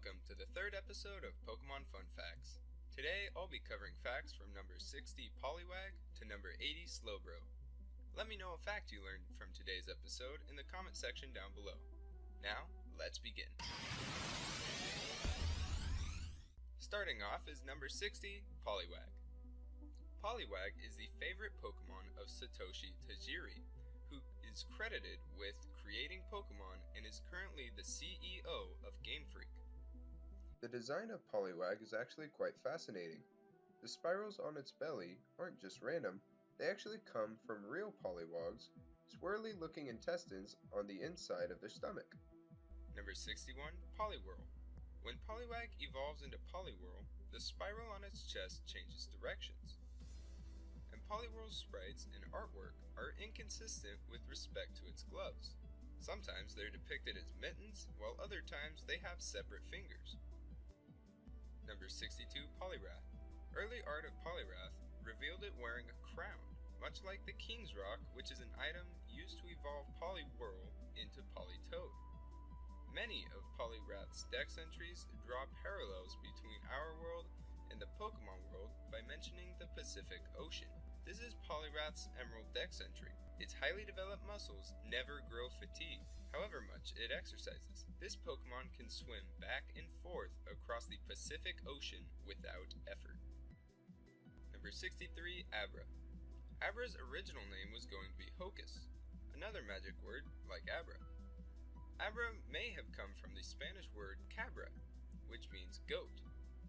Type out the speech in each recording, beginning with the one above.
Welcome to the third episode of Pokemon Fun Facts. Today I'll be covering facts from number 60 Poliwag to number 80 Slowbro. Let me know a fact you learned from today's episode in the comment section down below. Now, let's begin. Starting off is number 60 Poliwag. Poliwag is the favorite Pokemon of Satoshi Tajiri, who is credited with creating Pokemon and is currently the CEO of Gamefreak. The design of Poliwag is actually quite fascinating. The spirals on its belly aren't just random, they actually come from real Poliwag's swirly looking intestines on the inside of their stomach. Number 61, Poliwhirl. When Poliwag evolves into Poliwhirl, the spiral on its chest changes directions. And Poliwhirl's sprites and artwork are inconsistent with respect to its gloves. Sometimes they're depicted as mittens, while other times they have separate fingers. Number 62, Poliwrath. Early art of Poliwrath revealed it wearing a crown, much like the King's Rock, which is an item used to evolve Poliwhirl into Politoed. Many of Poliwrath's dex entries draw parallels between our world and the Pokemon world by mentioning the Pacific Ocean. This is Poliwrath's Emerald dex entry. Its highly developed muscles never grow fatigued, however much it exercises. This Pokemon can swim back and forth across the Pacific Ocean without effort. Number 63, Abra. Abra's original name was going to be Hocus, another magic word like Abra. Abra may have come from the Spanish word cabra, which means goat.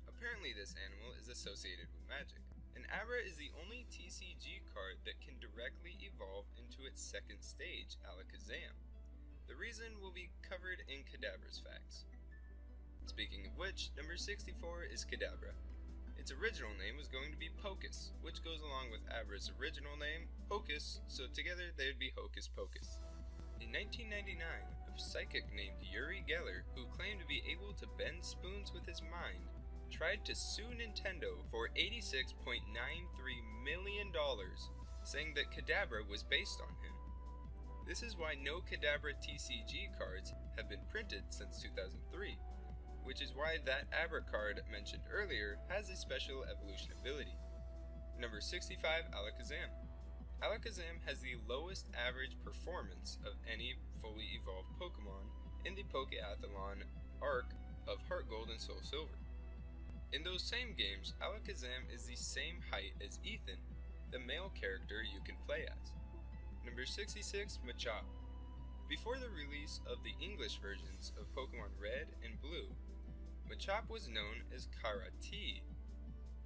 Apparently this animal is associated with magic, and Abra is the only TCG card that can directly evolve into its second stage, Alakazam. The reason will be covered in Kadabra's facts. Speaking of which, number 64 is Kadabra. Its original name was going to be Pocus, which goes along with Abra's original name, Hocus, so together they would be Hocus Pocus. In 1999, a psychic named Uri Geller, who claimed to be able to bend spoons with his mind, tried to sue Nintendo for $86.93 million, saying that Kadabra was based on him. This is why no Kadabra TCG cards have been printed since 2003, which is why that Abra card mentioned earlier has a special evolution ability. Number 65, Alakazam. Alakazam has the lowest average performance of any fully evolved Pokemon in the Pokeathlon arc of Heart Gold and Soul Silver. In those same games, Alakazam is the same height as Ethan, the male character you can play as. Number 66, Machop. Before the release of the English versions of Pokemon Red and Blue, Machop was known as Karate.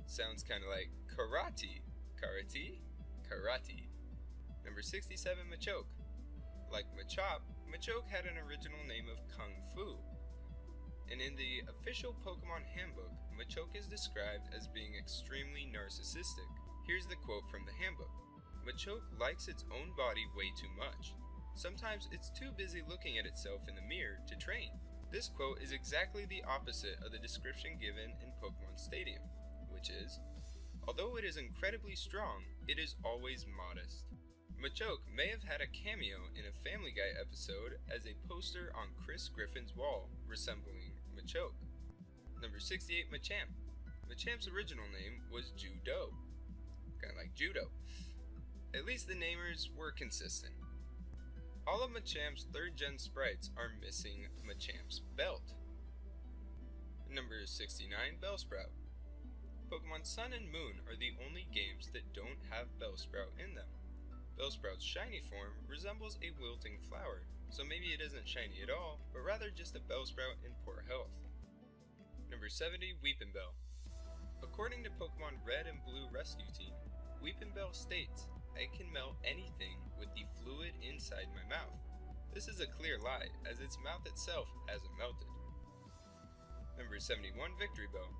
Sounds kinda like karate. Karate? Karate. Number 67, Machoke. Like Machop, Machoke had an original name of Kung Fu. And in the official Pokemon handbook, Machoke is described as being extremely narcissistic. Here's the quote from the handbook. Machoke likes its own body way too much. Sometimes it's too busy looking at itself in the mirror to train. This quote is exactly the opposite of the description given in Pokemon Stadium, which is, although it is incredibly strong, it is always modest. Machoke may have had a cameo in a Family Guy episode as a poster on Chris Griffin's wall, resembling Machoke. Number 68, Machamp. Machamp's original name was Judo. Kinda like judo. At least the namers were consistent. All of Machamp's 3rd gen sprites are missing Machamp's belt. Number 69, Bellsprout. Pokemon Sun and Moon are the only games that don't have Bellsprout in them. Bellsprout's shiny form resembles a wilting flower, so maybe it isn't shiny at all, but rather just a Bellsprout in poor health. Number 70, Weepinbell. According to Pokemon Red and Blue Rescue Team, Weepinbell states, "I can melt anything with the fluid inside my mouth." This is a clear lie, as its mouth itself hasn't melted. Number 71, Victorybell.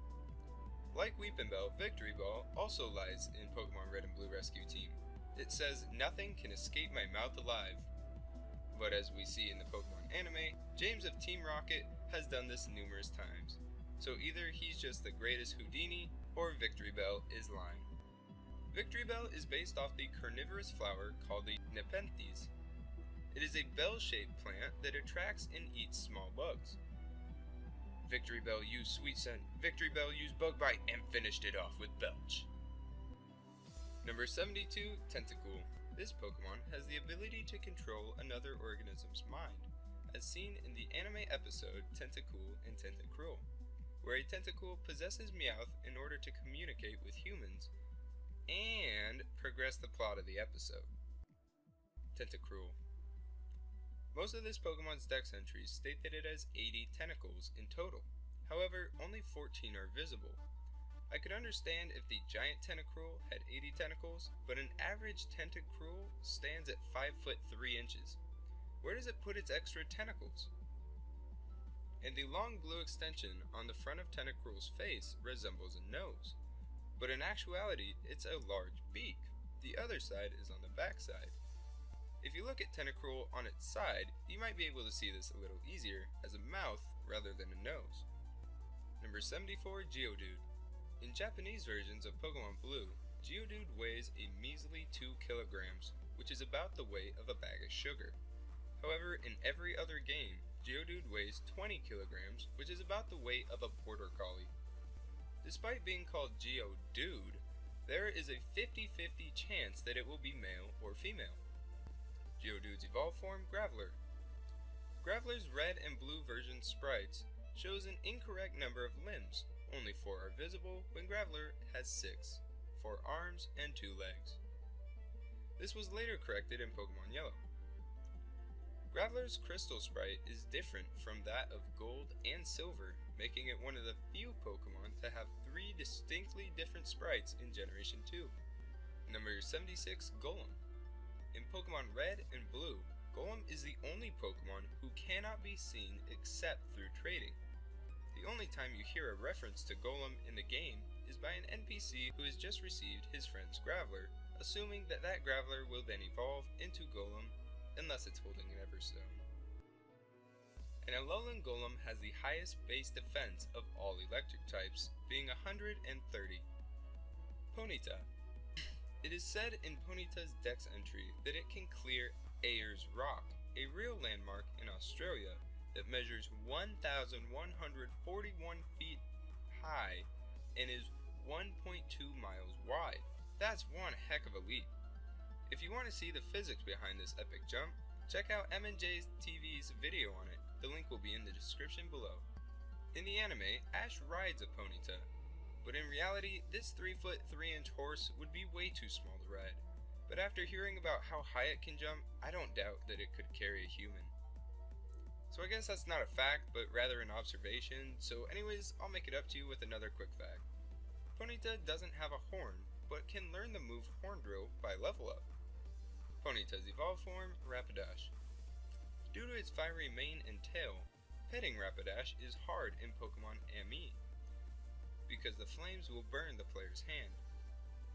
Like Weepinbell, Victorybell also lies in Pokemon Red and Blue Rescue Team. It says, "Nothing can escape my mouth alive." But as we see in the Pokemon anime, James of Team Rocket has done this numerous times. So either he's just the greatest Houdini, or Victorybell is lying. Victorybell is based off the carnivorous flower called the Nepenthes. It is a bell-shaped plant that attracts and eats small bugs. Victory Bell used Sweet Scent, Victory Bell used Bug Bite, and finished it off with Belch. Number 72, Tentacool. This Pokemon has the ability to control another organism's mind, as seen in the anime episode Tentacool and Tentacruel, where a Tentacool possesses Meowth in order to communicate with humans and progress the plot of the episode. Tentacruel. Most of this Pokemon's dex entries state that it has 80 tentacles in total. However, only 14 are visible. I could understand if the giant Tentacruel had 80 tentacles, but an average Tentacruel stands at 5 foot 3 inches. Where does it put its extra tentacles? And the long blue extension on the front of Tentacruel's face resembles a nose, but in actuality it's a large beak. The other side is on the back side. If you look at Tentacruel on its side, you might be able to see this a little easier as a mouth rather than a nose. Number 74, Geodude. In Japanese versions of Pokemon Blue, Geodude weighs a measly 2 kilograms, which is about the weight of a bag of sugar. However, in every other game, Geodude weighs 20 kilograms, which is about the weight of a border collie. Despite being called Geodude, there is a 50-50 chance that it will be male or female. Geodude's evolved form, Graveler. Graveler's red and blue version sprites shows an incorrect number of limbs. Only 4 are visible when Graveler has 6, 4 arms and 2 legs. This was later corrected in Pokemon Yellow. Graveler's crystal sprite is different from that of Gold and Silver, making it one of the few Pokemon to have 3 distinctly different sprites in Generation 2. Number 76, Golem. In Pokemon Red and Blue, Golem is the only Pokemon who cannot be seen except through trading. The only time you hear a reference to Golem in the game is by an NPC who has just received his friend's Graveler, assuming that that Graveler will then evolve into Golem, unless it's holding an Everstone. An Alolan Golem has the highest base defense of all electric types, being 130. Ponyta. It is said in Ponyta's dex entry that it can clear Ayers Rock, a real landmark in Australia that measures 1,141 feet high and is 1.2 miles wide. That's one heck of a leap. If you want to see the physics behind this epic jump, check out M&J's TV's video on it. The link will be in the description below. In the anime, Ash rides a Ponyta, but in reality, this 3 foot 3 inch horse would be way too small to ride. But after hearing about how high it can jump, I don't doubt that it could carry a human. So I guess that's not a fact, but rather an observation, so anyways, I'll make it up to you with another quick fact. Ponyta doesn't have a horn, but can learn the move Horn Drill by level up. Ponyta's evolved form, Rapidash. Due to its fiery mane and tail, petting Rapidash is hard in Pokemon ME, because the flames will burn the player's hand.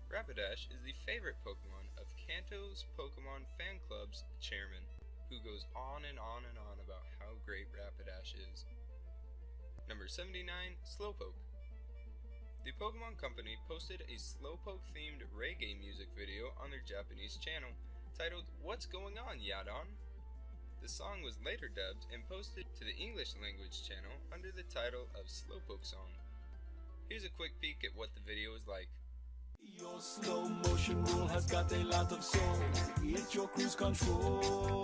Rapidash is the favorite Pokemon of Kanto's Pokemon Fan Club's chairman, who goes on and on and on about how great Rapidash is. Number 79, Slowpoke. The Pokemon Company posted a Slowpoke-themed reggae music video on their Japanese channel titled What's Going On, Yadon? The song was later dubbed and posted to the English language channel under the title of Slowpoke Song. Here's a quick peek at what the video is like. Your slow motion rule has got a lot of soul. It's your cruise control.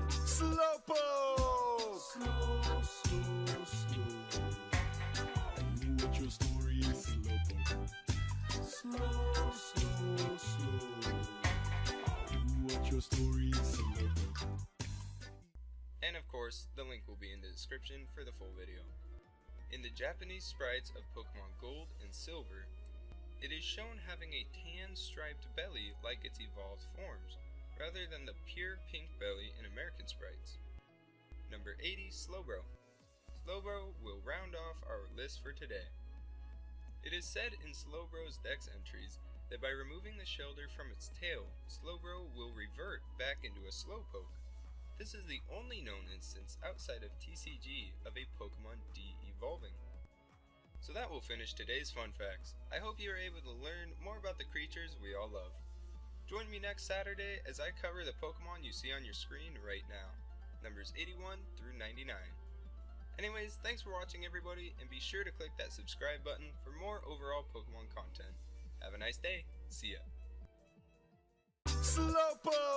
Slowpoke! Slow, slow, slow. Do what your story is, Slowpoke. Slow, slow, slow. Do what your story is, Slowpoke. And of course, the link will be in the description for the full video. In the Japanese sprites of Pokemon Gold and Silver, it is shown having a tan striped belly like its evolved forms, rather than the pure pink belly in American sprites. Number 80, Slowbro. Slowbro will round off our list for today. It is said in Slowbro's dex entries that by removing the shelter from its tail, Slowbro will revert back into a Slowpoke. This is the only known instance outside of TCG of a Pokemon de-evolving. So that will finish today's fun facts. I hope you are able to learn more about the creatures we all love. Join me next Saturday as I cover the Pokemon you see on your screen right now, numbers 81 through 99. Anyways, thanks for watching everybody, and be sure to click that subscribe button for more overall Pokemon content. Have a nice day. See ya. Slowpoke!